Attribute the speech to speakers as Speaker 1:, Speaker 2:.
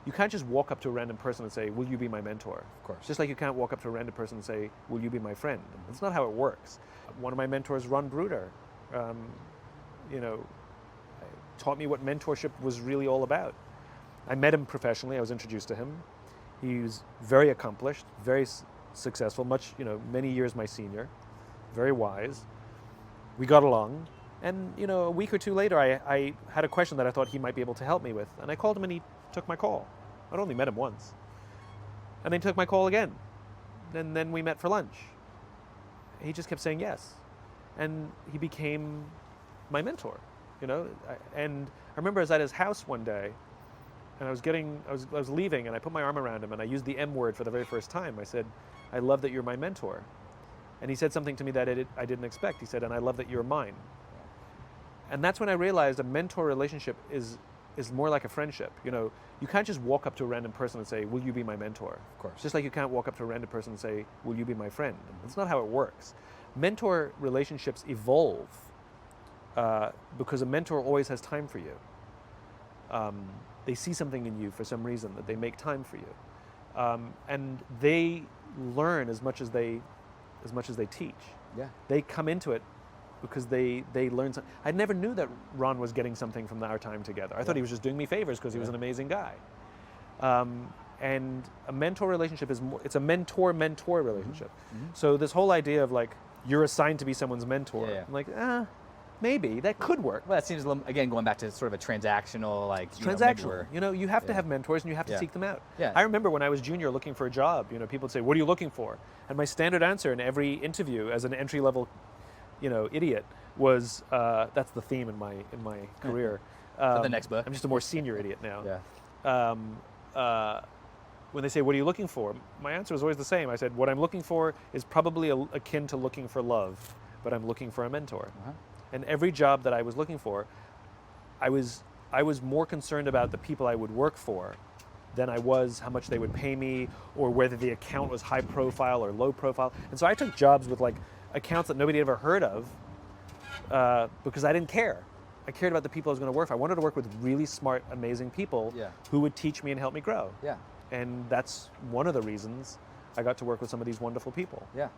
Speaker 1: you can't just walk up to a random person and say, will you be my mentor?
Speaker 2: Of course.
Speaker 1: Just like you can't walk up to a random person and say, will you be my friend? That's not how it works. One of my mentors, Ron Bruder, taught me what mentorship was really all about. I met him professionally. I was introduced to him. He was very accomplished, very successful, many years my senior, very wise. We got along. And, a week or two later, I had a question that I thought he might be able to help me with. And I called him and he took my call. I'd only met him once. And then he took my call again. And then we met for lunch. He just kept saying yes. And he became my mentor, And I remember I was at his house one day and I was leaving and I put my arm around him and I used the M word for the very first time. I said, I love that you're my mentor. And he said something to me that I didn't expect. He said, and I love that you're mine. And that's when I realized a mentor relationship is more like a friendship. You can't just walk up to a random person and say, will you be my mentor?
Speaker 2: Of course.
Speaker 1: Just like you can't walk up to a random person and say, will you be my friend? That's not how it works. Mentor relationships evolve because a mentor always has time for you. They see something in you for some reason that they make time for you. And they learn as much as they teach.
Speaker 2: Yeah. They
Speaker 1: come into it because they learn something. I never knew that Ron was getting something from our time together. I thought he was just doing me favors because he was an amazing guy. And a mentor relationship it's a mentor-mentor relationship. Mm-hmm. So this whole idea of like, you're assigned to be someone's mentor. Yeah. I'm like, maybe that could work.
Speaker 2: Well, that seems, again, going back to sort of a transactional,
Speaker 1: transactional. You have to have mentors and you have to seek them out. Yeah. I remember when I was junior looking for a job, people would say, what are you looking for? And my standard answer in every interview as an entry-level, idiot was, that's the theme in my career.
Speaker 2: For the next book.
Speaker 1: I'm just a more senior idiot now.
Speaker 2: Yeah.
Speaker 1: When they say, what are you looking for? My answer was always the same. I said, what I'm looking for is probably akin to looking for love, but I'm looking for a mentor. Uh-huh. And every job that I was looking for, I was more concerned about the people I would work for than I was how much they would pay me or whether the account was high profile or low profile. And so I took jobs with accounts that nobody had ever heard of because I didn't care. I cared about the people I was going to work for. I wanted to work with really smart, amazing people who would teach me and help me grow.
Speaker 2: Yeah.
Speaker 1: And that's one of the reasons I got to work with some of these wonderful people.
Speaker 2: Yeah.